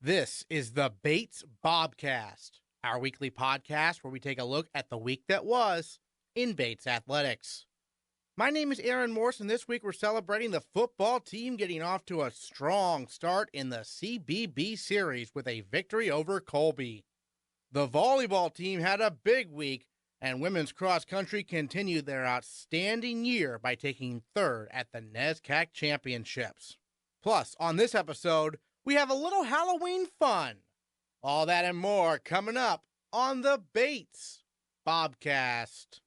This is the Bobcast, our weekly podcast where we take a look at the week that was in Bates athletics. My name is Aaron Morse, and this week we're celebrating the football team getting off to a strong start in the CBB series with a victory over Colby. The volleyball team had a big week, and women's cross country continued their outstanding year by taking third at the NESCAC championships. Plus, on this episode, we have a little Halloween fun. All that and more coming up on the Bates Bobcast.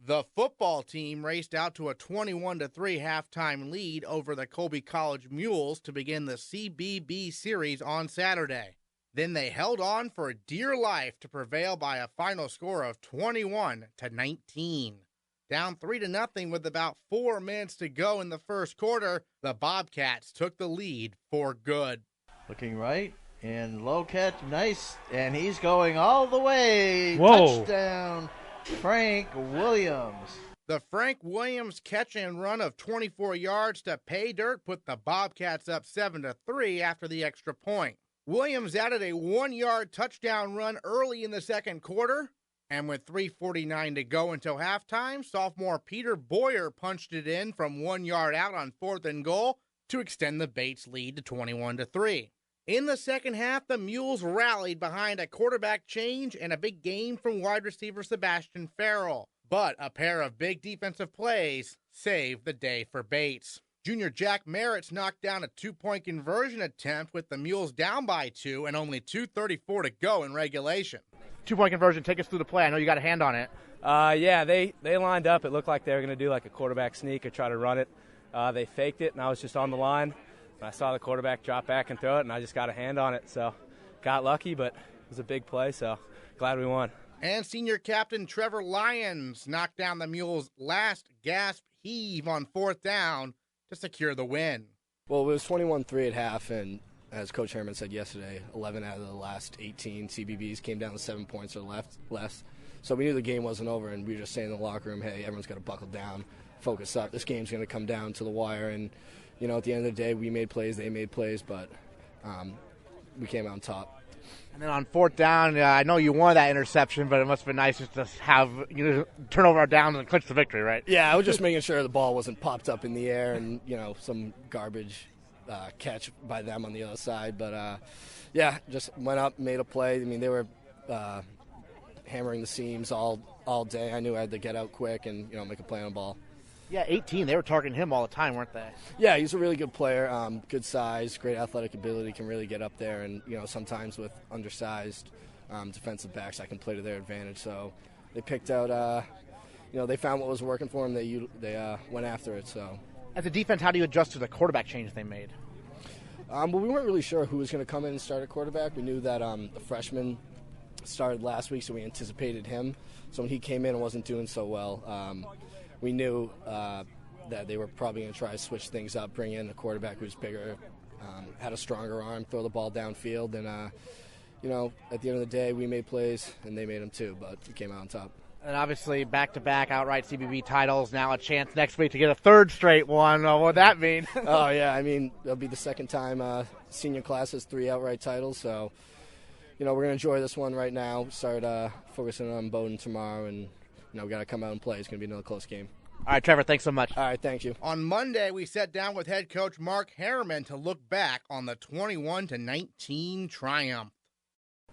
The football team raced out to a 21-3 halftime lead over the Colby College Mules to begin the CBB series on Saturday. Then they held on for dear life to prevail by a final score of 21-19. Down 3-0 with about 4 minutes to go in the first quarter, the Bobcats took the lead for good. Looking right, and low catch, nice, and he's going all the way. Whoa. Touchdown, Frank Williams. The Frank Williams catch and run of 24 yards to pay dirt put the Bobcats up 7-3 after the extra point. Williams added a 1-yard touchdown run early in the second quarter, and with 3:49 to go until halftime, sophomore Peter Boyer punched it in from 1 yard out on 4th and goal to extend the Bates lead to 21-3. In the second half, the Mules rallied behind a quarterback change and a big game from wide receiver Sebastian Farrell. But a pair of big defensive plays saved the day for Bates. Junior Jack Merritt's knocked down a 2-point conversion attempt with the Mules down by 2 and only 2:34 to go in regulation. 2-point conversion, take us through the play. I know you got a hand on it. Yeah, they lined up. It looked like they were going to do like a quarterback sneak or try to run it. They faked it, and I was just on the line. I saw the quarterback drop back and throw it, and I just got a hand on it. So got lucky, but it was a big play, so glad we won. And senior captain Trevor Lyons knocked down the Mules' last gasp heave on 4th down to secure the win. Well, it was 21-3 at half, and as Coach Herman said yesterday, 11 out of the last 18 CBBs came down to 7 points or less. So we knew the game wasn't over, and we were just saying in the locker room, hey, everyone's got to buckle down, focus up. This game's going to come down to the wire, and, you know, at the end of the day, we made plays, they made plays, but we came out on top. And then on 4th down, I know you won that interception, but it must have been nice just to have turnover down and clinch the victory, right? Yeah, I was just making sure the ball wasn't popped up in the air and, you know, some garbage catch by them on the other side. But, yeah, just went up, made a play. I mean, they were hammering the seams all day. I knew I had to get out quick and, you know, make a play on the ball. Yeah, 18. They were targeting him all the time, weren't they? Yeah, he's a really good player, good size, great athletic ability, can really get up there. And, you know, sometimes with undersized defensive backs, I can play to their advantage. So they picked out, you know, they found what was working for them. They went after it. So As a defense, how do you adjust to the quarterback change they made? Well, we weren't really sure who was going to come in and start at quarterback. We knew that the freshman started last week, so we anticipated him. So when he came in and wasn't doing so well, we knew that they were probably going to try to switch things up, bring in a quarterback who's bigger, had a stronger arm, throw the ball downfield. And, you know, at the end of the day, we made plays, and they made them too, but we came out on top. And obviously, back-to-back outright CBB titles, now a chance next week to get a third straight one. What would that mean? Oh, yeah, I mean, it'll be the second time senior class has 3 outright titles, so, you know, we're going to enjoy this one right now, start focusing on Bowdoin tomorrow, and, you know, we got to come out and play. It's going to be another close game. All right, Trevor, thanks so much. All right, thank you. On Monday, we sat down with head coach Mark Harriman to look back on the 21-19 triumph.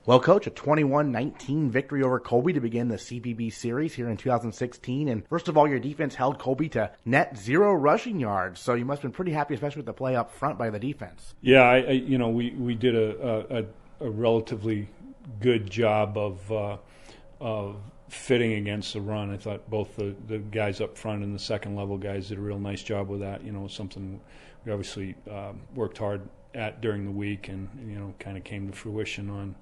Well, Coach, a 21-19 victory over Colby to begin the CBB series here in 2016. And first of all, your defense held Colby to net 0 rushing yards. So you must have been pretty happy, especially with the play up front by the defense. Yeah, you know, we did a relatively good job of fitting against the run. I thought both the guys up front and the second level guys did a real nice job with that. You know, something we obviously worked hard at during the week, and you know, kind of came to fruition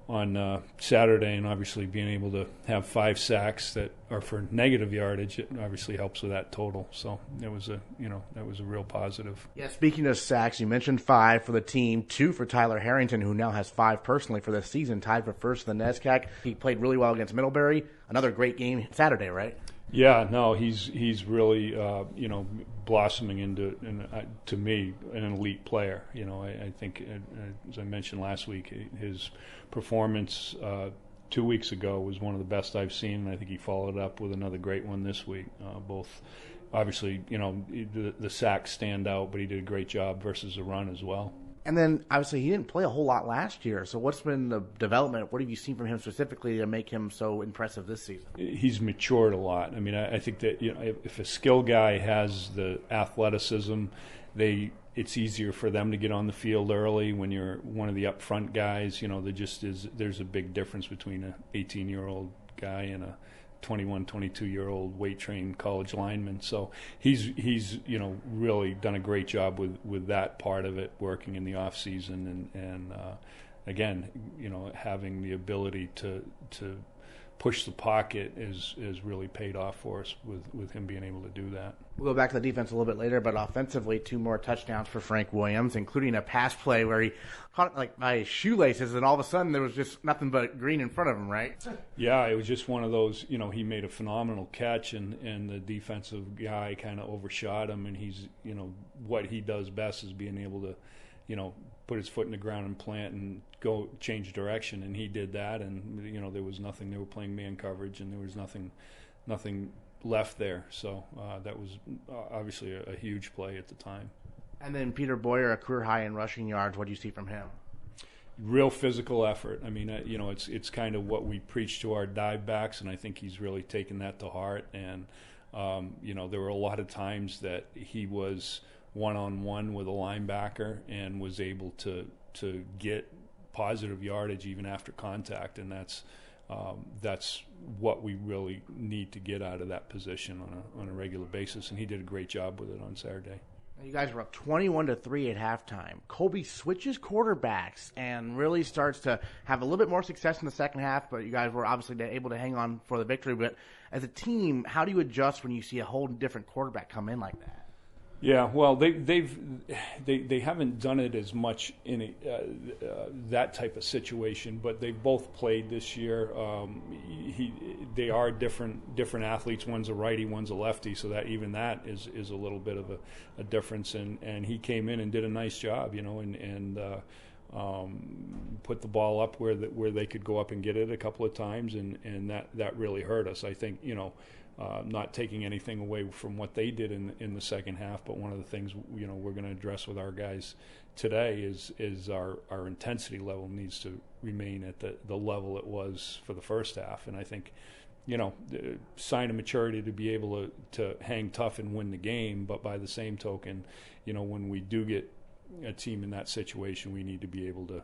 on Saturday, and obviously being able to have 5 sacks that are for negative yardage, it obviously helps with that total. So it was that was a real positive. Yeah, speaking of sacks, you mentioned 5 for the team, 2 for Tyler Harrington, who now has 5 personally for this season, tied for first in the NESCAC. He played really well against Middlebury. Another great game Saturday, right? Yeah, no, he's really blossoming into, to me, an elite player. I think, as I mentioned last week, his performance 2 weeks ago was one of the best I've seen, and I think he followed up with another great one this week. Both, obviously, the sacks stand out, but he did a great job versus the run as well. And then, obviously, he didn't play a whole lot last year. So what's been the development? What have you seen from him specifically to make him so impressive this season? He's matured a lot. I mean, I think that if a skill guy has the athleticism, it's easier for them to get on the field early. When you're one of the up front guys, there's a big difference between an 18-year-old guy and a 21, 22-year-old weight-trained college lineman. So he's really done a great job with that part of it, working in the off season, and again, having the ability to push the pocket is really paid off for us with him being able to do that. We'll go back to the defense a little bit later, but offensively, 2 more touchdowns for Frank Williams, including a pass play where he caught it by his shoelaces, and all of a sudden there was just nothing but green in front of him, right? Yeah, it was just one of those, he made a phenomenal catch, and the defensive guy kind of overshot him, and he's, what he does best is being able to, put his foot in the ground and plant and go change direction, and he did that, and there was nothing. They were playing man coverage, and there was nothing left there. So that was obviously a huge play at the time. And then Peter Boyer, a career high in rushing yards. What do you see from him? Real physical effort. I mean, it's kind of what we preach to our dive backs, and I think he's really taken that to heart. And there were a lot of times that he was one-on-one with a linebacker and was able to get positive yardage even after contact, and that's what we really need to get out of that position on a regular basis, and he did a great job with it on Saturday. You guys were up 21-3 at halftime. Colby switches quarterbacks and really starts to have a little bit more success in the second half, but you guys were obviously able to hang on for the victory. But as a team, how do you adjust when you see a whole different quarterback come in like that? Yeah, well, they haven't done it as much in that type of situation, but they both played this year. They are different athletes. One's a righty, one's a lefty, so that is a little bit of a difference. And he came in and did a nice job, and put the ball up where they could go up and get it a couple of times, and that really hurt us. I think not taking anything away from what they did in the second half, but one of the things we're going to address with our guys today is our intensity level needs to remain at the level it was for the first half, and I think sign of maturity to be able to hang tough and win the game, but by the same token, when we do get a team in that situation, we need to be able to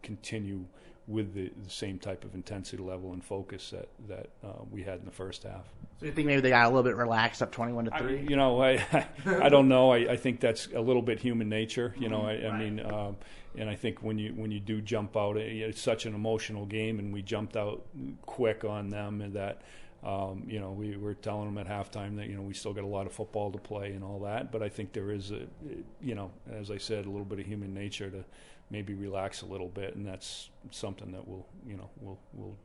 continue with the same type of intensity level and focus that we had in the first half. So you think maybe they got a little bit relaxed up 21-3? I don't know. I think that's a little bit human nature. I mean, and I think when you do jump out, it's such an emotional game, and we jumped out quick on them, and that we were telling them at halftime that we still got a lot of football to play and all that. But I think there is as I said, a little bit of human nature to maybe relax a little bit, and that's something that we'll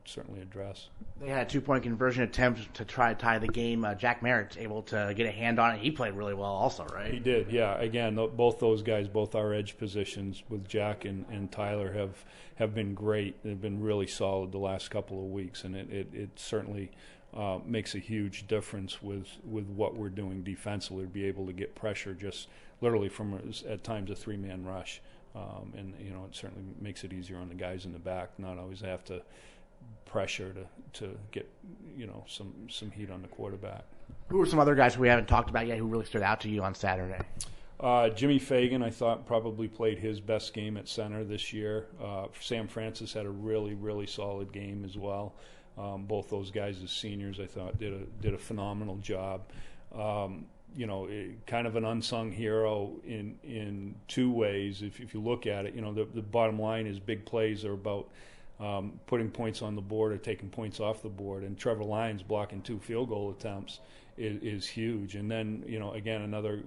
certainly address. They had a 2-point conversion attempt to try to tie the game. Jack Merritt's able to get a hand on it. He played really well also, right? He did, yeah. Again, both those guys, both our edge positions with Jack and Tyler have been great. They've been really solid the last couple of weeks, and it certainly makes a huge difference with what we're doing defensively, to be able to get pressure just literally from at times a 3-man rush. And it certainly makes it easier on the guys in the back, not always have to pressure to get some heat on the quarterback. Who are some other guys we haven't talked about yet who really stood out to you on Saturday? Jimmy Fagan, I thought, probably played his best game at center this year. Sam Francis had a really, really solid game as well. Both those guys as seniors, I thought, did a phenomenal job. kind of an unsung hero in two ways. If you look at it, the bottom line is big plays are about putting points on the board or taking points off the board. And Trevor Lyons blocking 2 field goal attempts is huge. And then, again, another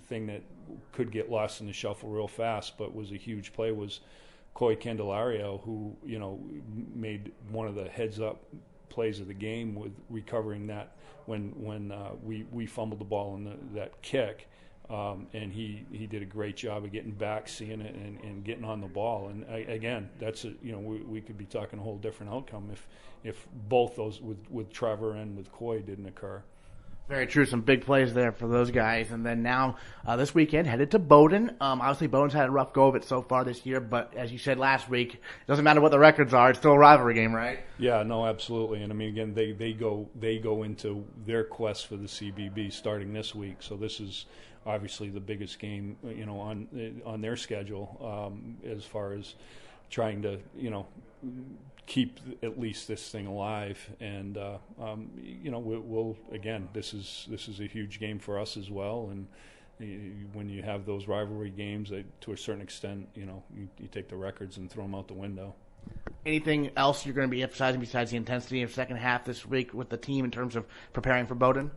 thing that could get lost in the shuffle real fast, but was a huge play, was Coy Candelario, who, made one of the heads-up plays of the game with recovering that when we fumbled the ball in that kick. And he did a great job of getting back, seeing it, and getting on the ball. And again, that's we could be talking a whole different outcome if both those with Trevor and with Coy didn't occur. Very true. Some big plays there for those guys. And then now, this weekend, headed to Bowdoin. Obviously, Bowdoin's had a rough go of it so far this year, but as you said last week, it doesn't matter what the records are. It's still a rivalry game, right? Yeah, no, absolutely. And I mean, again, they go into their quest for the CBB starting this week. So this is obviously the biggest game, on their schedule, as far as trying to, keep at least this thing alive. And we'll again, this is a huge game for us as well. And when you have those rivalry games, to a certain extent, you take the records and throw them out the window. Anything else you're going to be emphasizing besides the intensity of second half this week with the team in terms of preparing for Bowdoin?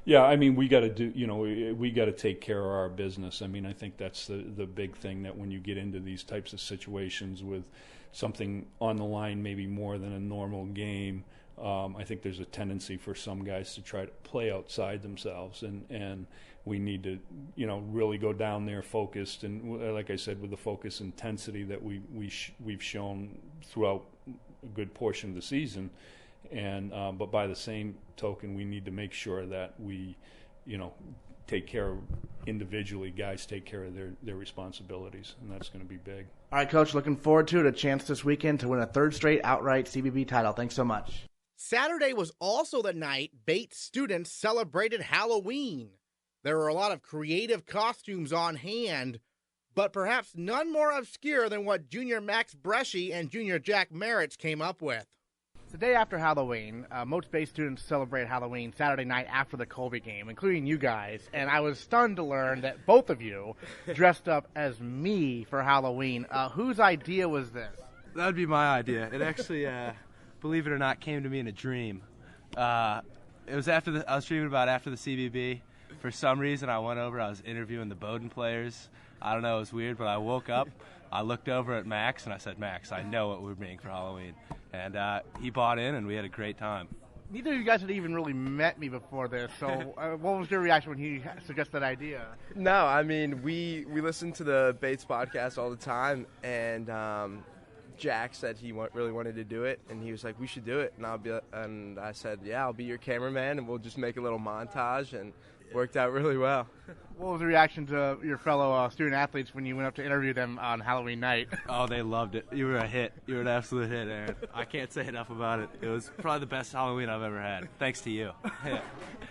Yeah, I mean, we got to take care of our business. I mean, I think that's the big thing, that when you get into these types of situations with something on the line, maybe more than a normal game, I think there's a tendency for some guys to try to play outside themselves, and we need to, really go down there focused, and like I said, with the focus intensity that we've shown throughout a good portion of the season. And but by the same token, we need to make sure that we, take care of individually. Guys take care of their responsibilities, and that's going to be big. All right, Coach, looking forward to it. A chance this weekend to win a third straight outright CBB title. Thanks so much. Saturday was also the night Bates students celebrated Halloween. There were a lot of creative costumes on hand, but perhaps none more obscure than what Junior Max Bresci and Junior Jack Merritts came up with. It's the day after Halloween. Most Bay students celebrate Halloween Saturday night after the Colby game, including you guys. And I was stunned to learn that both of you dressed up as me for Halloween. Whose idea was this? That would be my idea. It actually, believe it or not, came to me in a dream. It was I was dreaming about after the CBB. For some reason, I went over. I was interviewing the Bowdoin players. I don't know. It was weird, but I woke up. I looked over at Max, and I said, Max, I know what we're being for Halloween. And he bought in, and we had a great time. Neither of you guys had even really met me before this, so what was your reaction when he suggested that idea? No, I mean, we listen to the Bates podcast all the time, and Jack said he really wanted to do it, and he was like, we should do it. And I said, yeah, I'll be your cameraman, and we'll just make a little montage, and worked out really well. What was the reaction to your fellow student athletes when you went up to interview them on Halloween night? Oh, they loved it. You were a hit. You were an absolute hit, Aaron. I can't say enough about it. It was probably the best Halloween I've ever had, thanks to you. Yeah.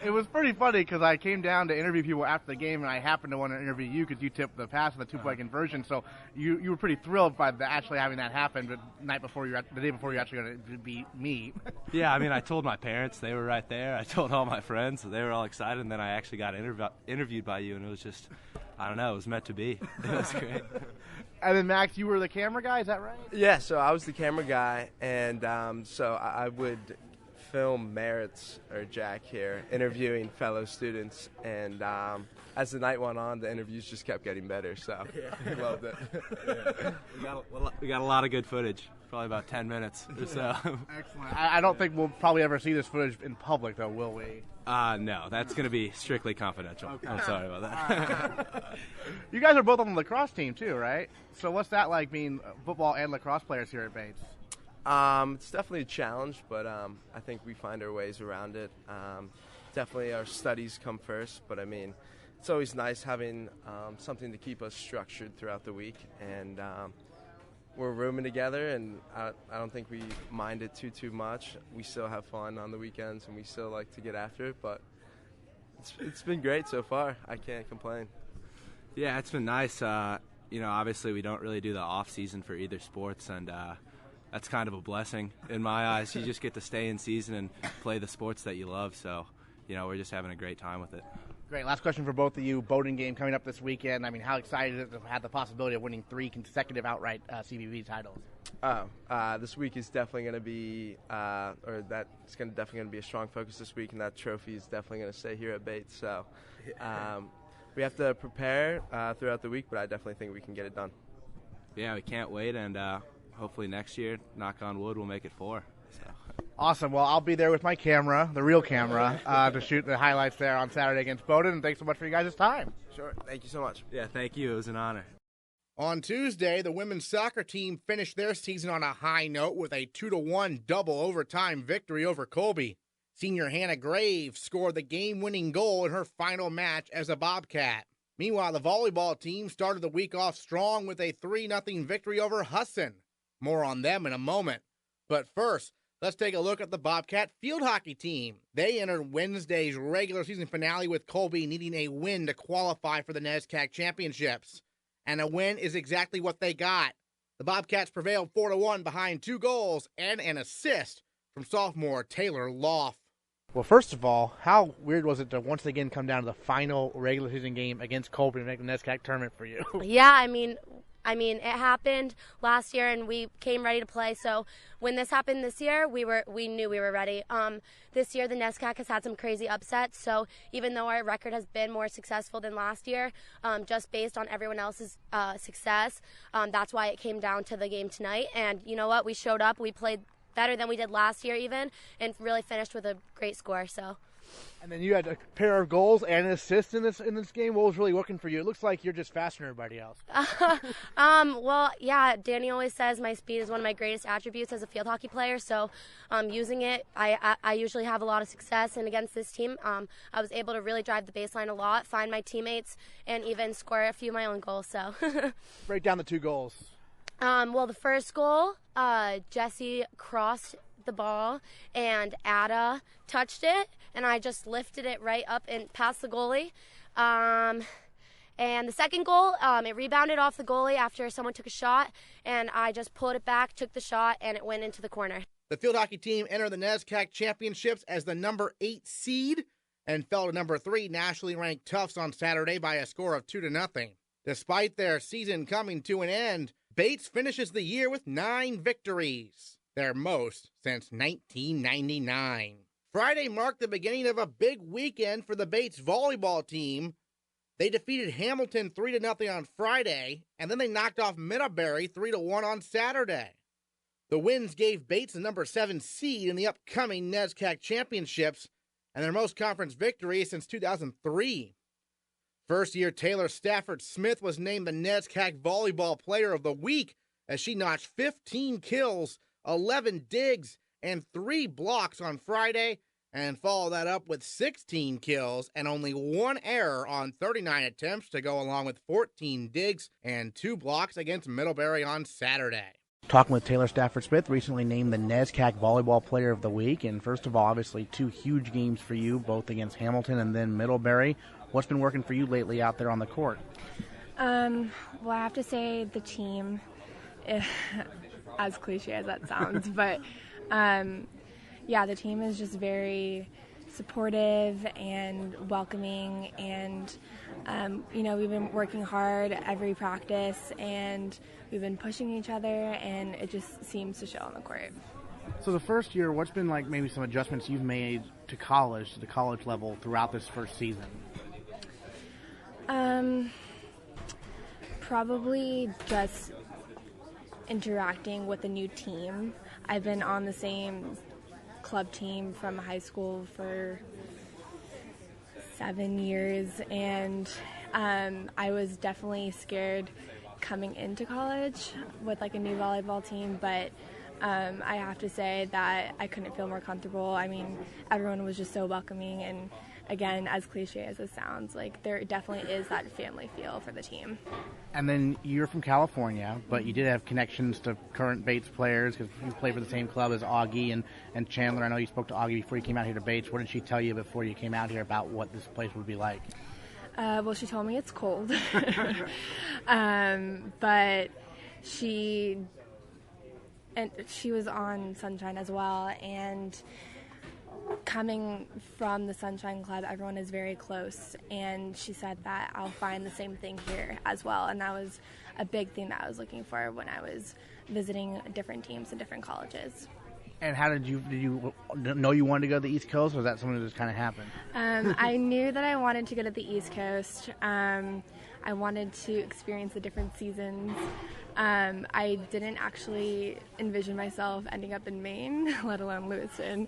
It was pretty funny because I came down to interview people after the game, and I happened to want to interview you because you tipped the pass in the two-point conversion. So you were pretty thrilled by actually having that happen, but the day before you're actually going to beat me. Yeah, I mean, I told my parents. They were right there. I told all my friends. They were all excited, and then I actually got interviewed by you, and it was just, I don't know, it was meant to be. It was great. And then, Max, you were the camera guy, is that right? Yeah, so I was the camera guy, and so I would film Merritts, or Jack here, interviewing fellow students, and as the night went on, the interviews just kept getting better, so we loved it. Yeah. We got a lot of good footage, probably about 10 minutes or so. Excellent. I don't think we'll probably ever see this footage in public, though, will we? No, that's going to be strictly confidential. Okay. I'm sorry about that. You guys are both on the lacrosse team, too, right? So what's that like being football and lacrosse players here at Bates? It's definitely a challenge, but I think we find our ways around it. Definitely our studies come first, but I mean, it's always nice having something to keep us structured throughout the week, and we're rooming together, and I don't think we mind it too much. We still have fun on the weekends, and we still like to get after it, but it's been great so far. I can't complain. Yeah, it's been nice. Obviously we don't really do the off season for either sports, and that's kind of a blessing in my eyes. You just get to stay in season and play the sports that you love, so we're just having a great time with it. Great. Last question for both of you. Bowdoin game coming up this weekend. I mean, how excited is it to have the possibility of winning 3 consecutive outright CBB titles? This week is definitely going to be, definitely going to be a strong focus this week, and that trophy is definitely going to stay here at Bates. So we have to prepare throughout the week, but I definitely think we can get it done. Yeah, we can't wait, and hopefully next year, knock on wood, we'll make it 4. So. Awesome. Well, I'll be there with my camera, the real camera, to shoot the highlights there on Saturday against Bowdoin. And thanks so much for you guys' time. Sure. Thank you so much. Yeah, thank you. It was an honor. On Tuesday, the women's soccer team finished their season on a high note with a 2-1 double overtime victory over Colby. Senior Hannah Graves scored the game-winning goal in her final match as a Bobcat. Meanwhile, the volleyball team started the week off strong with a 3-0 victory over Husson. More on them in a moment. But first, let's take a look at the Bobcat field hockey team. They entered Wednesday's regular season finale with Colby needing a win to qualify for the NESCAC championships. And a win is exactly what they got. The Bobcats prevailed 4-1 behind 2 goals and an assist from sophomore Taylor Loff. Well, first of all, how weird was it to once again come down to the final regular season game against Colby to make the NESCAC tournament for you? Yeah, I mean, it happened last year, and we came ready to play. So when this happened this year, we knew we were ready. This year, the NESCAC has had some crazy upsets. So even though our record has been more successful than last year, just based on everyone else's success, that's why it came down to the game tonight. And you know what? We showed up. We played better than we did last year even, and really finished with a great score. So. And then you had a pair of goals and an assist in this game. What was really working for you? It looks like you're just faster than everybody else. Well, yeah, Danny always says my speed is one of my greatest attributes as a field hockey player. So using it, I usually have a lot of success. And against this team, I was able to really drive the baseline a lot, find my teammates, and even score a few of my own goals. So break down the 2 goals. Well, the first goal, Jesse crossed the ball and Ada touched it, and I just lifted it right up and past the goalie. And the second goal, it rebounded off the goalie after someone took a shot, and I just pulled it back, took the shot, and it went into the corner. The field hockey team entered the NESCAC championships as the number 8 seed and fell to number 3 nationally ranked Tufts on Saturday by a score of 2-0. Despite their season coming to an end, Bates finishes the year with 9 victories, their most since 1999. Friday marked the beginning of a big weekend for the Bates volleyball team. They defeated Hamilton 3-0 on Friday, and then they knocked off Middlebury 3-1 on Saturday. The wins gave Bates the number 7 seed in the upcoming NESCAC championships and their most conference victories since 2003. First-year Taylor Stafford Smith was named the NESCAC Volleyball Player of the Week as she notched 15 kills, 11 digs, and 3 blocks on Friday, and followed that up with 16 kills and only 1 error on 39 attempts to go along with 14 digs and 2 blocks against Middlebury on Saturday. Talking with Taylor Stafford Smith, recently named the NESCAC Volleyball Player of the Week, and first of all, obviously 2 huge games for you, both against Hamilton and then Middlebury. What's been working for you lately out there on the court? Well, I have to say the team, as cliche as that sounds, but the team is just very supportive and welcoming, and we've been working hard every practice, and we've been pushing each other, and it just seems to show on the court. So the first year, what's been like maybe some adjustments you've made to the college level throughout this first season? Probably just interacting with a new team. I've been on the same club team from high school for 7 years, and I was definitely scared coming into college with like a new volleyball team, but I have to say that I couldn't feel more comfortable. I mean, everyone was just so welcoming, and again, as cliche as it sounds, like there definitely is that family feel for the team. And then you're from California, but you did have connections to current Bates players because you played for the same club as Augie and Chandler. I know you spoke to Augie before you came out here to Bates. What did she tell you before you came out here about what this place would be like? Well, she told me it's cold, but she was on Sunshine as well, and coming from the Sunshine Club, everyone is very close, and she said that I'll find the same thing here as well, and that was a big thing that I was looking for when I was visiting different teams and different colleges. And how did you know you wanted to go to the East Coast, or was that something that just kind of happened? I knew that I wanted to go to the East Coast. I wanted to experience the different seasons. I didn't actually envision myself ending up in Maine, let alone Lewiston.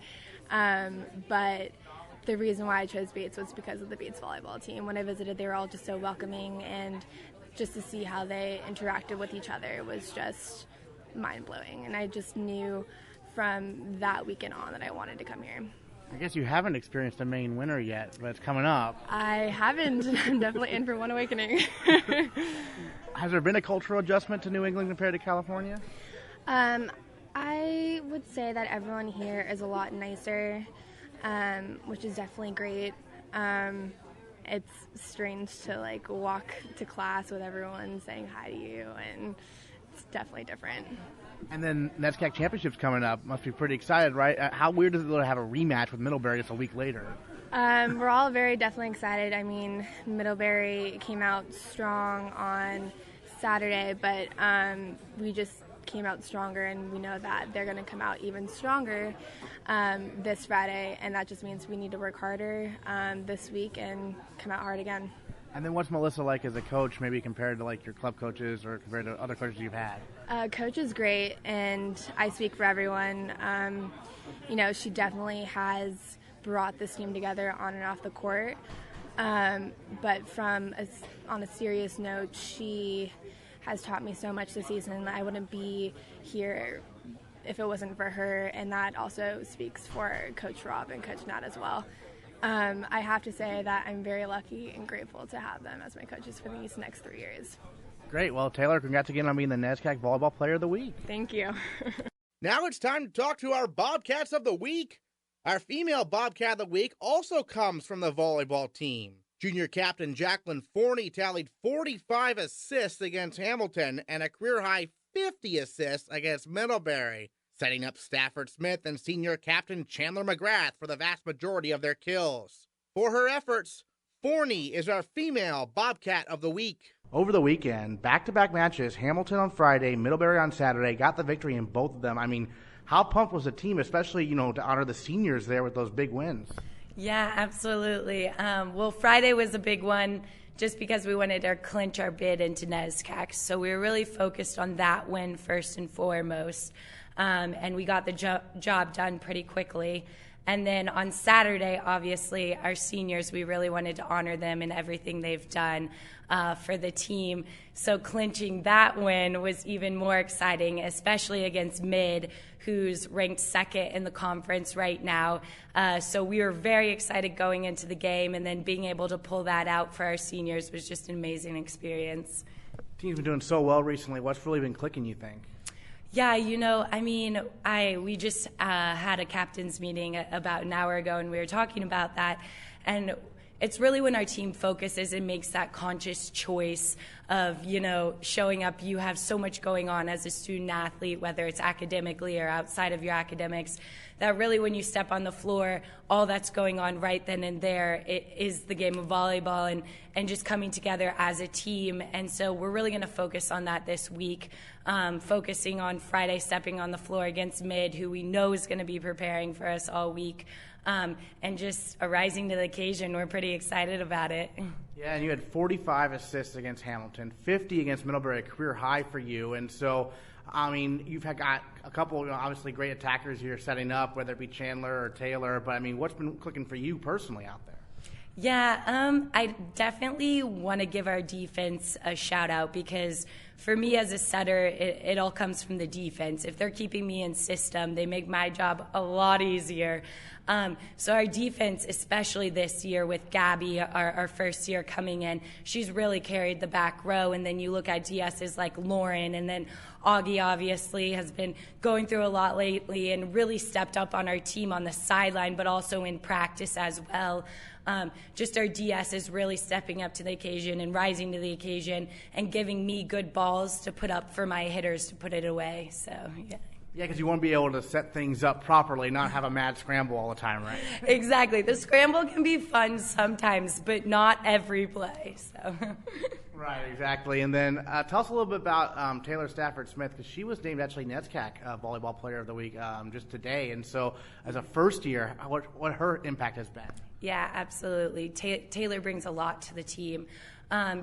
But the reason why I chose Bates was because of the Bates volleyball team. When I visited, they were all just so welcoming, and just to see how they interacted with each other was just mind-blowing. And I just knew from that weekend on that I wanted to come here. I guess you haven't experienced a Maine winter yet, but it's coming up. I haven't. I'm definitely in for one awakening. Has there been a cultural adjustment to New England compared to California? I would say that everyone here is a lot nicer, which is definitely great. It's strange to like walk to class with everyone saying hi to you, and it's definitely different. And then NESCAC Championship's coming up. Must be pretty excited, right? How weird is it to have a rematch with Middlebury just a week later? We're all definitely excited. I mean, Middlebury came out strong on Saturday, but we just came out stronger, and we know that they're going to come out even stronger this Friday, and that just means we need to work harder this week and come out hard again. And then what's Melissa like as a coach, maybe compared to like your club coaches or compared to other coaches you've had? Coach is great, and I speak for everyone. She definitely has brought this team together on and off the court. But on a serious note, she has taught me so much this season. I wouldn't be here if it wasn't for her, and that also speaks for Coach Rob and Coach Nat as well. I have to say that I'm very lucky and grateful to have them as my coaches for these next 3 years. Great. Well, Taylor, congrats again on being the NESCAC Volleyball Player of the Week. Thank you. Now it's time to talk to our Bobcats of the Week. Our female Bobcat of the Week also comes from the volleyball team. Junior captain Jacqueline Forney tallied 45 assists against Hamilton and a career-high 50 assists against Middlebury, setting up Stafford Smith and senior captain Chandler McGrath for the vast majority of their kills. For her efforts, Forney is our female Bobcat of the Week. Over the weekend, back-to-back matches, Hamilton on Friday, Middlebury on Saturday, got the victory in both of them. I mean, how pumped was the team, especially, to honor the seniors there with those big wins? Yeah, absolutely. Well, Friday was a big one just because we wanted to clinch our bid into NESCAC. So we were really focused on that win first and foremost. And we got the job done pretty quickly. And then on Saturday, obviously, our seniors, we really wanted to honor them and everything they've done for the team. So clinching that win was even more exciting, especially against Mid, who's ranked second in the conference right now. So we were very excited going into the game, and then being able to pull that out for our seniors was just an amazing experience. The team's been doing so well recently. What's really been clicking, you think? Yeah, we just had a captain's meeting about an hour ago, and we were talking about that. And it's really when our team focuses and makes that conscious choice of, showing up. You have so much going on as a student athlete, whether it's academically or outside of your academics, that really when you step on the floor, all that's going on right then and there, it is the game of volleyball and just coming together as a team. And so we're really going to focus on that this week, focusing on Friday stepping on the floor against Mid, who we know is going to be preparing for us all week. And just rising to the occasion. We're pretty excited about it. Yeah, and you had 45 assists against Hamilton, 50 against Middlebury, a career high for you. And so, you've got a couple, obviously great attackers here setting up, whether it be Chandler or Taylor. But, what's been clicking for you personally out there? Yeah, I definitely want to give our defense a shout out because for me as a setter, it all comes from the defense. If they're keeping me in system, they make my job a lot easier. So our defense, especially this year with Gabby, our first year coming in, she's really carried the back row. And then you look at DSs like Lauren, and then Augie obviously has been going through a lot lately and really stepped up on our team on the sideline, but also in practice as well. Just our DS is really stepping up to the occasion and rising to the occasion and giving me good balls to put up for my hitters to put it away. So, yeah. Yeah, because you want to be able to set things up properly, not have a mad scramble all the time, right? Exactly. The scramble can be fun sometimes, but not every play. So. Right, exactly. And then tell us a little bit about Taylor Stafford-Smith, because she was named actually NESCAC Volleyball Player of the Week just today. And so as a first year, what her impact has been? Yeah, absolutely. Taylor brings a lot to the team.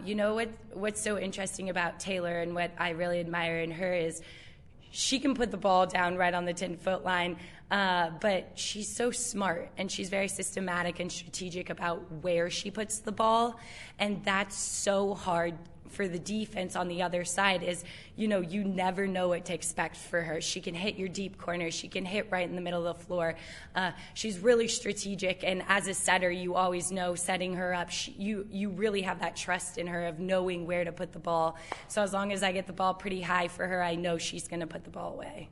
You know what's so interesting about Taylor and what I really admire in her is she can put the ball down right on the 10-foot line, but she's so smart and she's very systematic and strategic about where she puts the ball, and that's so hard for the defense on the other side is, you never know what to expect for her. She can hit your deep corner. She can hit right in the middle of the floor. She's really strategic, and as a setter, you always know setting her up. You really have that trust in her of knowing where to put the ball. So as long as I get the ball pretty high for her, I know she's going to put the ball away.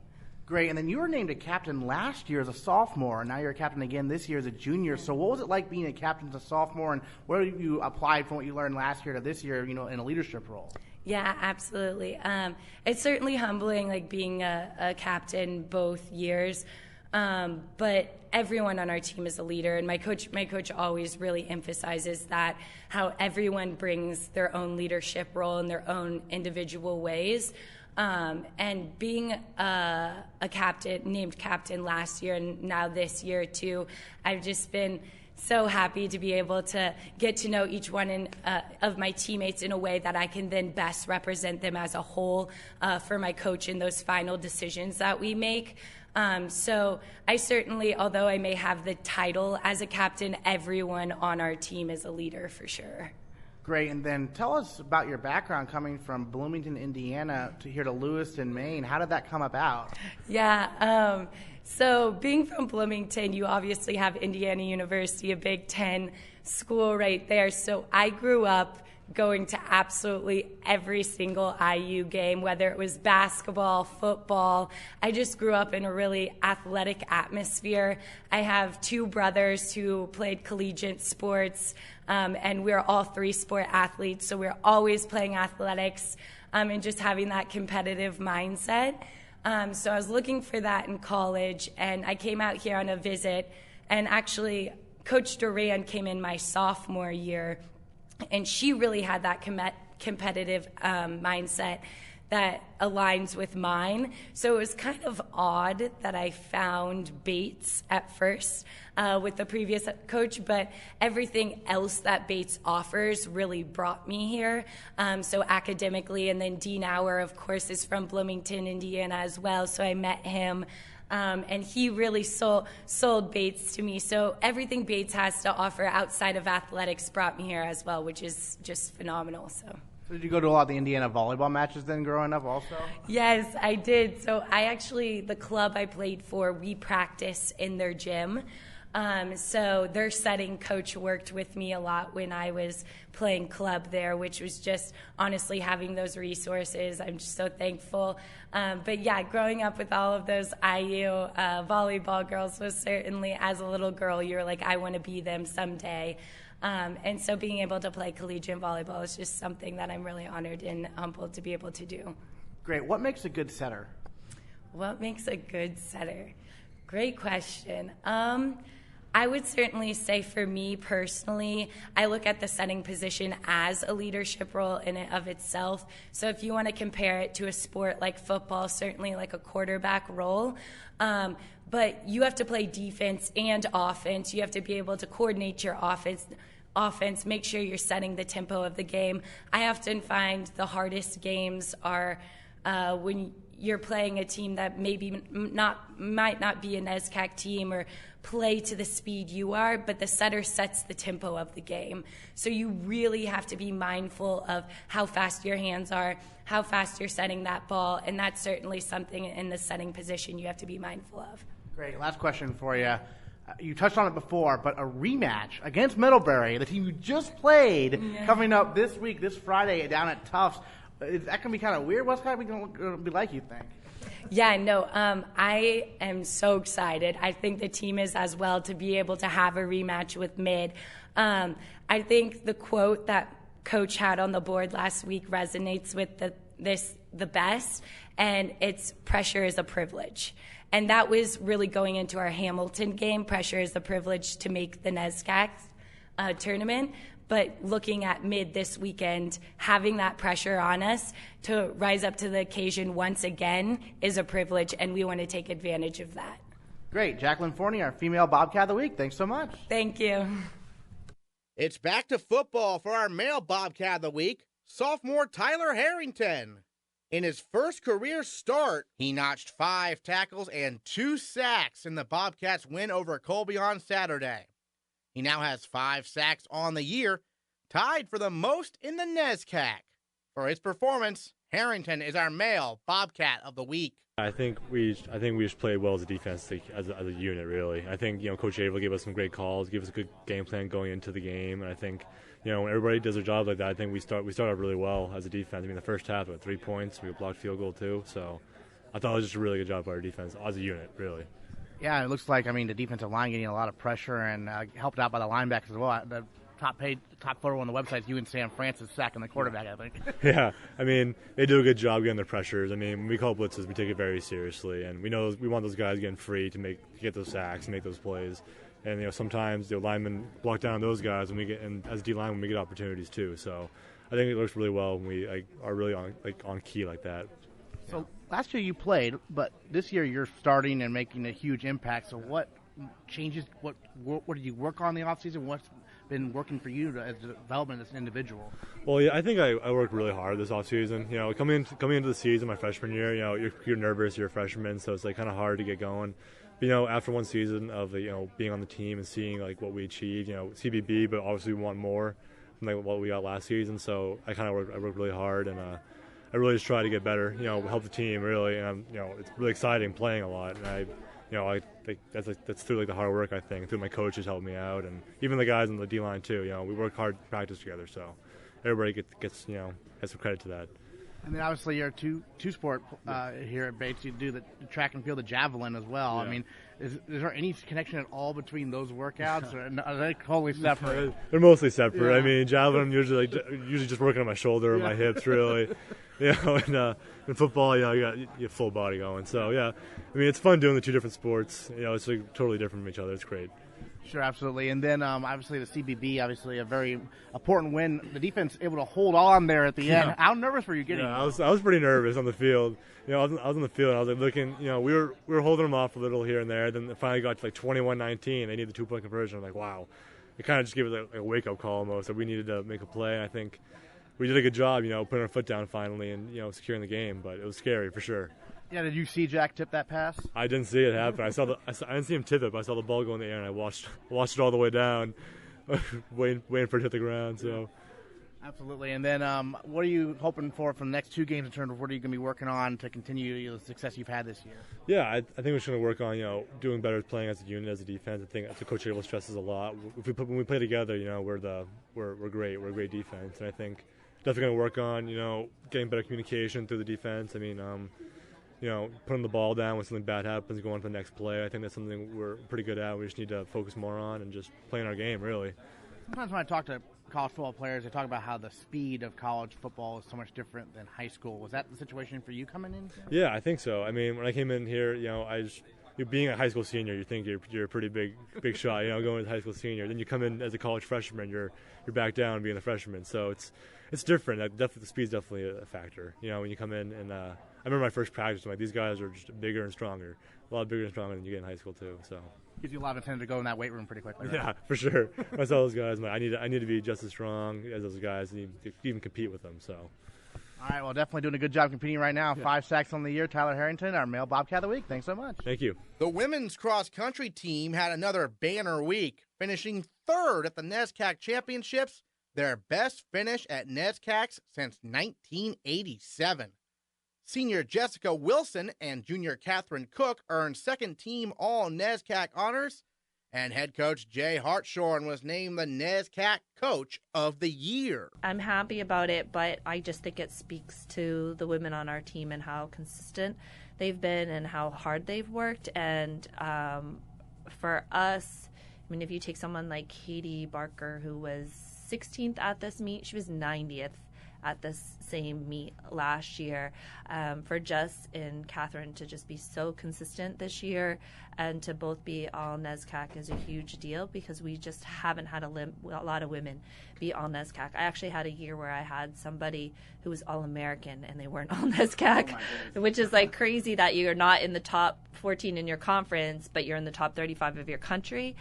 Great. And then you were named a captain last year as a sophomore, and now you're a captain again this year as a junior. So what was it like being a captain as a sophomore, and where you applied from what you learned last year to this year, in a leadership role? Yeah, absolutely. It's certainly humbling, like being a captain both years. But everyone on our team is a leader, and my coach always really emphasizes that, how everyone brings their own leadership role in their own individual ways. And being a captain, named captain last year and now this year too, I've just been so happy to be able to get to know each one of my teammates in a way that I can then best represent them as a whole for my coach in those final decisions that we make. So I certainly, although I may have the title as a captain, everyone on our team is a leader for sure. Great. And then tell us about your background coming from Bloomington, Indiana, to here to Lewiston, Maine. How did that come about? Yeah. So being from Bloomington, you obviously have Indiana University, a Big Ten school right there. So I grew up going to absolutely every single IU game, whether it was basketball, football. I just grew up in a really athletic atmosphere. I have two brothers who played collegiate sports, and we're all three sport athletes, so we're always playing athletics and just having that competitive mindset. So I was looking for that in college, and I came out here on a visit, and actually Coach Duran came in my sophomore year, and she really had that competitive mindset that aligns with mine. So it was kind of odd that I found Bates at first with the previous coach, but everything else that Bates offers really brought me here. So academically, and then Dean Auer, of course, is from Bloomington, Indiana as well, so I met him. And he really sold Bates to me. So everything Bates has to offer outside of athletics brought me here as well, which is just phenomenal. So did you go to a lot of the Indiana volleyball matches then growing up also? Yes, I did. So the club I played for, we practice in their gym. So their setting coach worked with me a lot when I was playing club there, which was just honestly having those resources. I'm just so thankful. But yeah, growing up with all of those IU volleyball girls was certainly, as a little girl, you're like, I want to be them someday. And so being able to play collegiate volleyball is just something that I'm really honored and humbled to be able to do. Great. What makes a good setter? What makes a good setter? Great question. I would certainly say for me personally, I look at the setting position as a leadership role in and of itself. So if you want to compare it to a sport like football, certainly like a quarterback role. But you have to play defense and offense. You have to be able to coordinate your offense, make sure you're setting the tempo of the game. I often find the hardest games are when you're playing a team that might not be a NESCAC team or play to the speed you are, but the setter sets the tempo of the game. So you really have to be mindful of how fast your hands are, how fast you're setting that ball, and that's certainly something in the setting position you have to be mindful of. Great. Last question for you. You touched on it before, but a rematch against Middlebury, the team you just played, coming up this week, this Friday, down at Tufts. Is that going to be kind of weird? What's that going to be like, you think? Yeah, no, I am so excited. I think the team is as well to be able to have a rematch with Mid. I think the quote that Coach had on the board last week resonates with the best, and it's pressure is a privilege. And that was really going into our Hamilton game. Pressure is a privilege to make the NESCAC tournament. But looking at mid this weekend, having that pressure on us to rise up to the occasion once again is a privilege, and we want to take advantage of that. Great. Jacqueline Forney, our female Bobcat of the Week. Thanks so much. Thank you. It's back to football for our male Bobcat of the Week, sophomore Tyler Harrington. In his first career start, he notched 5 tackles and 2 sacks in the Bobcats' win over Colby on Saturday. He now has 5 sacks on the year, tied for the most in the NESCAC. For his performance, Harrington is our male Bobcat of the Week. I think we just played well as a defense, as a unit, really. I think Coach Averill gave us some great calls, gave us a good game plan going into the game, and I think when everybody does their job like that, I think we start off really well as a defense. I mean, the first half, 3 points, we blocked field goal too, so I thought it was just a really good job by our defense as a unit, really. Yeah, it looks like, the defensive line getting a lot of pressure and helped out by the linebackers as well. The top photo on the website is you and Sam Francis sacking the quarterback, I think. Yeah, they do a good job getting their pressures. When we call blitzes, we take it very seriously, and we want those guys getting free to get those sacks and make those plays. And sometimes the linemen block down those guys, and as D linemen we get opportunities too. So I think it works really well when we are really on key like that. So last year you played, but this year you're starting and making a huge impact. So what changes? What did you work on in the offseason? What's been working for you as a development as an individual? Well, yeah, I think I worked really hard this offseason. Coming into the season, my freshman year, you're nervous, you're a freshman, so it's kind of hard to get going. But, after one season of being on the team and seeing what we achieved, CBB, but obviously we want more from what we got last season. So I worked really hard, and I really just try to get better, help the team really, and it's really exciting playing a lot, and I think that's through the hard work, I think, through my coaches helping me out, and even the guys on the D line too. We work hard to practice together, so everybody gets has some credit to that. And then obviously you're two sport here at Bates. You do the track and field, the javelin as well. Yeah. Is there any connection at all between those workouts, or are they totally separate? They're mostly separate. Yeah. Javelin, I'm usually just working on my shoulder or my hips, really. And in football, you got full body going. So yeah, it's fun doing the two different sports. It's totally different from each other. It's great. Sure, absolutely. And then obviously the CBB, obviously a very important win. The defense able to hold on there at the end. How nervous were you getting? Yeah, I was pretty nervous on the field. I was on the field and I was looking. We were holding them off a little here and there. Then it finally got to 21-19. They need the 2-point conversion. I'm like, wow. It kind of just gave us a wake up call almost. That we needed to make a play. And I think we did a good job. Putting our foot down finally and securing the game. But it was scary for sure. Yeah, did you see Jack tip that pass? I didn't see it happen. I didn't see him tip it, but I saw the ball go in the air, and I watched it all the way down, waiting for it to hit the ground. So, absolutely. And then, what are you hoping for the next 2 games in terms of what are you going to be working on to continue the success you've had this year? Yeah, I think we're just going to work on doing better playing as a unit, as a defense. I think that's what Coach Averill stresses a lot. When we play together, we're great. We're a great defense, and I think definitely going to work on getting better communication through the defense. Putting the ball down when something bad happens, going on to the next play. I think that's something we're pretty good at. We just need to focus more on and just playing our game, really. Sometimes when I talk to college football players, they talk about how the speed of college football is so much different than high school. Was that the situation for you coming in? Yeah, I think so. When I came in here, being a high school senior, you think you're a pretty big shot, going as a high school senior. Then you come in as a college freshman, you're back down being a freshman. So it's different. Definitely, the speed's definitely a factor. When you come in and I remember my first practice, these guys are just bigger and stronger, a lot bigger and stronger than you get in high school too. So gives you a lot of incentive to go in that weight room pretty quickly. Right? Yeah, for sure. I saw those guys. I need to be just as strong as those guys and even compete with them. So. All right, well, definitely doing a good job competing right now. 5 sacks on the year. Tyler Harrington, our male Bobcat of the Week. Thanks so much. Thank you. The women's cross-country team had another banner week, finishing 3rd at the NESCAC Championships, their best finish at NESCACs since 1987. Senior Jessica Wilson and junior Catherine Cook earned second-team All-NESCAC honors, and head coach Jay Hartshorn was named the NESCAC Coach of the Year. I'm happy about it, but I just think it speaks to the women on our team and how consistent they've been and how hard they've worked. And for us, if you take someone like Katie Barker, who was 16th at this meet, she was 90th at this same meet last year. For Jess and Catherine to just be so consistent this year and to both be all NESCAC is a huge deal because we just haven't had a lot of women be all NESCAC. I actually had a year where I had somebody who was all American and they weren't all NESCAC, which is like crazy that you're not in the top 14 in your conference, but you're in the top 35 of your country.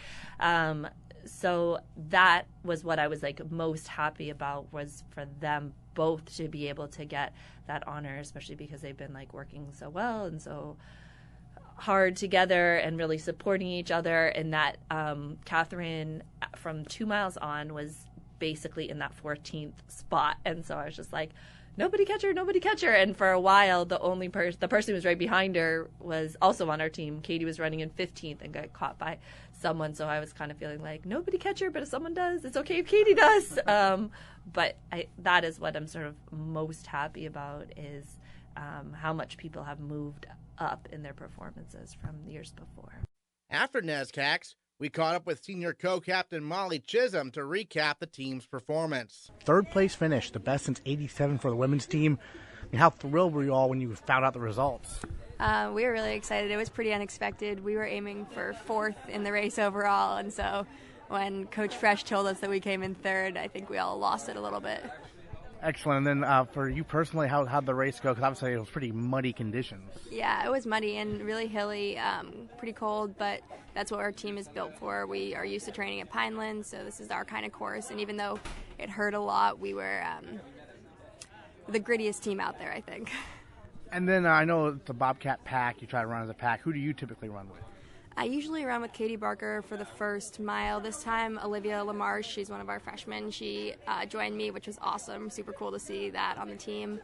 So that was what I was like most happy about, was for them both to be able to get that honor, especially because they've been like working so well and so hard together and really supporting each other. And that Catherine from 2 miles on was basically in that 14th spot. And so I was just like, nobody catch her. And for a while, the person who was right behind her was also on our team. Katie was running in 15th and got caught by someone. So I was kind of feeling like, nobody catch her, but if someone does, it's okay if Katie does. But that is what I'm sort of most happy about, is how much people have moved up in their performances from years before. After NESCACs, we caught up with senior co-captain Molly Chisholm to recap the team's performance. Third place finish, the best since '87 for the women's team. I mean, how thrilled were you all when you found out the results? We were really excited. It was pretty unexpected. We were aiming for 4th in the race overall, and so when Coach Fresh told us that we came in 3rd, I think we all lost it a little bit. Excellent. And then for you personally, how'd the race go? Because obviously it was pretty muddy conditions. Yeah, it was muddy and really hilly, pretty cold, but that's what our team is built for. We are used to training at Pineland, so this is our kind of course. And even though it hurt a lot, we were the grittiest team out there, I think. And then I know it's a Bobcat pack. You try to run as a pack. Who do you typically run with? I usually run with Katie Barker for the first mile. This time, Olivia Lamarche, she's one of our freshmen. She joined me, which was awesome. Super cool to see that on the team.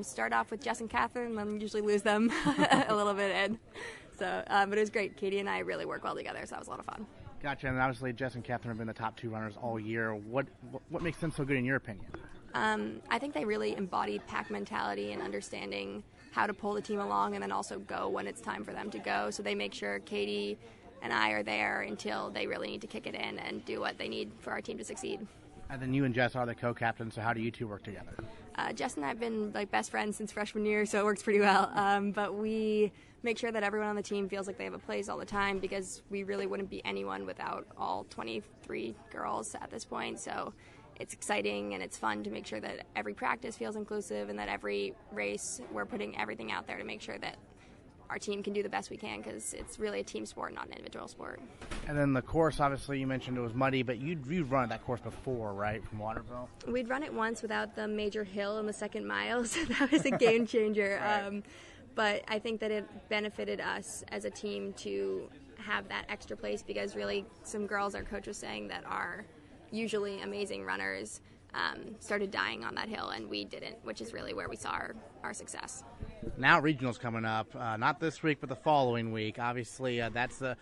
Start off with Jess and Catherine, then usually lose them a little bit in. So, but it was great. Katie and I really work well together, so that was a lot of fun. Gotcha. And obviously, Jess and Catherine have been the top 2 runners all year. What makes them so good in your opinion? I think they really embodied pack mentality and understanding how to pull the team along and then also go when it's time for them to go. So they make sure Katie and I are there until they really need to kick it in and do what they need for our team to succeed. And then you and Jess are the co-captains, so how do you two work together? Jess and I have been like best friends since freshman year, so it works pretty well. But we make sure that everyone on the team feels like they have a place all the time, because we really wouldn't be anyone without all 23 girls at this point. So it's exciting and it's fun to make sure that every practice feels inclusive and that every race we're putting everything out there to make sure that our team can do the best we can, because it's really a team sport, not an individual sport. And then the course, obviously you mentioned it was muddy, but you'd run that course before, right, from Waterville? We'd run it once without the major hill in the second mile, so that was a game changer. Right. But I think that it benefited us as a team to have that extra place, because really some girls our coach was saying that are usually amazing runners started dying on that hill, and we didn't, which is really where we saw our success. Now regionals coming up, not this week, but the following week. Obviously, that's the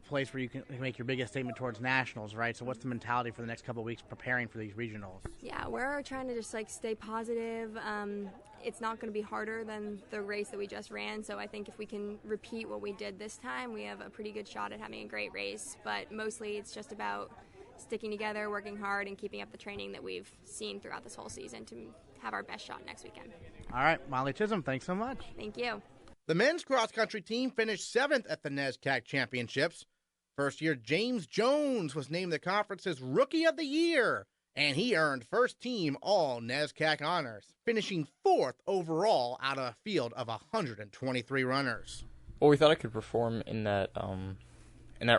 place where you can make your biggest statement towards nationals, right? So what's the mentality for the next couple of weeks preparing for these regionals? Yeah, we're trying to just stay positive. It's not going to be harder than the race that we just ran, so I think if we can repeat what we did this time, we have a pretty good shot at having a great race. But mostly it's just about sticking together, working hard, and keeping up the training that we've seen throughout this whole season to have our best shot next weekend. All right, Molly Chisholm, thanks so much. Thank you. The men's cross-country team finished 7th at the NESCAC Championships. First-year James Jones was named the conference's Rookie of the Year, and he earned first-team all-NESCAC honors, finishing 4th overall out of a field of 123 runners. Well, we thought I could perform in that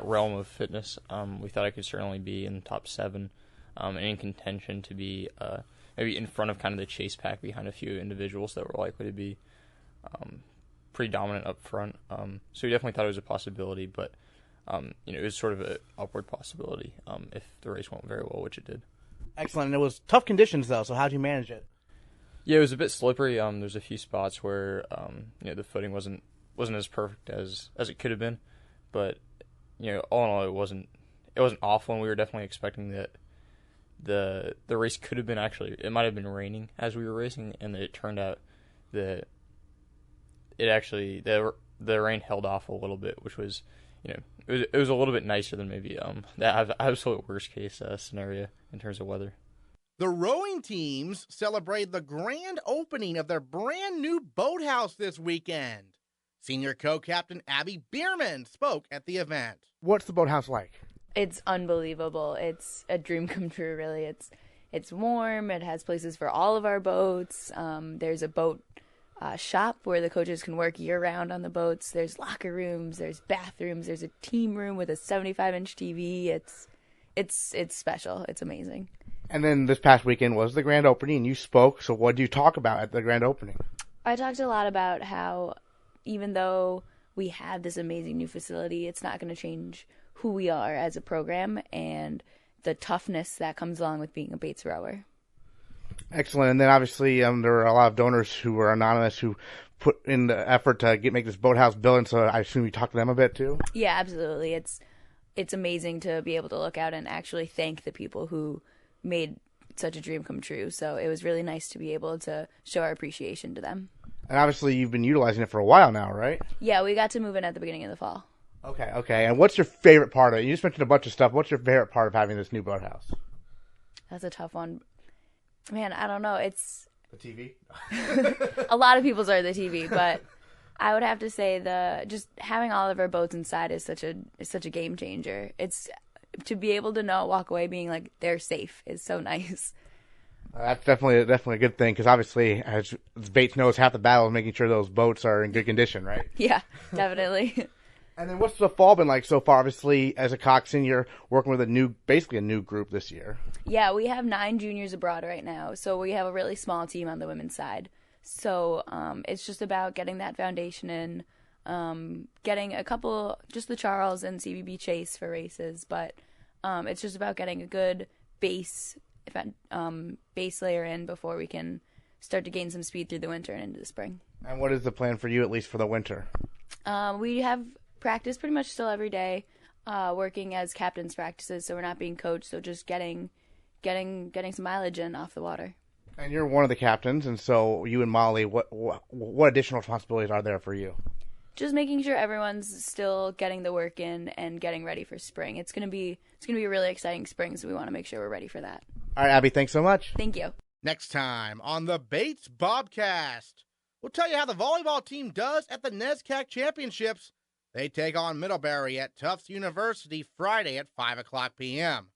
realm of fitness. We thought I could certainly be in the top 7 and in contention to be maybe in front of kind of the chase pack behind a few individuals that were likely to be pretty dominant up front. So we definitely thought it was a possibility, but it was sort of an upward possibility if the race went very well, which it did. Excellent. And it was tough conditions, though, so how did you manage it? Yeah, it was a bit slippery. There's a few spots where the footing wasn't as perfect as it could have been, but all in all, it wasn't awful, and we were definitely expecting that the race could have been it might have been raining as we were racing, and it turned out that the rain held off a little bit, which was it was a little bit nicer than maybe the absolute worst case scenario in terms of weather. The rowing teams celebrate the grand opening of their brand new boathouse this weekend. Senior co-captain Abby Bierman spoke at the event. What's the boathouse like? It's unbelievable. It's a dream come true, really. It's warm. It has places for all of our boats. There's a boat shop where the coaches can work year-round on the boats. There's locker rooms. There's bathrooms. There's a team room with a 75-inch TV. It's special. It's amazing. And then this past weekend was the grand opening, and you spoke. So what did you talk about at the grand opening? I talked a lot about how even though we have this amazing new facility, it's not going to change who we are as a program and the toughness that comes along with being a Bates rower. Excellent. And then obviously there were a lot of donors who were anonymous who put in the effort to make this boathouse built, and so I assume you talked to them a bit too? Yeah, absolutely. It's amazing to be able to look out and actually thank the people who made such a dream come true. So it was really nice to be able to show our appreciation to them. And obviously you've been utilizing it for a while now, right? Yeah, we got to move in at the beginning of the fall. Okay. And what's your favorite part of it? You just mentioned a bunch of stuff. What's your favorite part of having this new boathouse? That's a tough one. Man, I don't know. It's the TV. A lot of people's are the TV, but I would have to say just having all of our boats inside is such a game changer. It's to be able to walk away being like they're safe is so nice. That's definitely a good thing, because obviously, as Bates knows, half the battle is making sure those boats are in good condition, right? Yeah, definitely. And then what's the fall been like so far? Obviously, as a Coxon, you're working with basically a new group this year. Yeah, we have 9 juniors abroad right now, so we have a really small team on the women's side. So it's just about getting that foundation in, getting a couple, just the Charles and CBB Chase for races, but it's just about getting a good base layer in before we can start to gain some speed through the winter and into the spring. And what is the plan for you, at least for the winter? We have practice pretty much still every day, working as captain's practices, so we're not being coached, so just getting some mileage in off the water. And you're one of the captains, and so you and Molly, what additional responsibilities are there for you? Just making sure everyone's still getting the work in and getting ready for spring. It's gonna be a really exciting spring, so we want to make sure we're ready for that. All right, Abby, thanks so much. Thank you. Next time on the Bates Bobcast, we'll tell you how the volleyball team does at the NESCAC Championships. They take on Middlebury at Tufts University Friday at 5 o'clock p.m.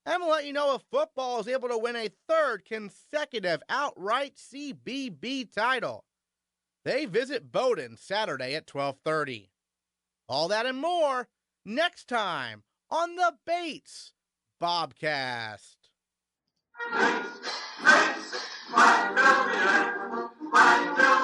And we'll let you know if football is able to win a 3rd consecutive outright CBB title. They visit Bowdoin Saturday at 12:30. All that and more next time on the Bates Bobcast. Bates, 1 million, 1 million.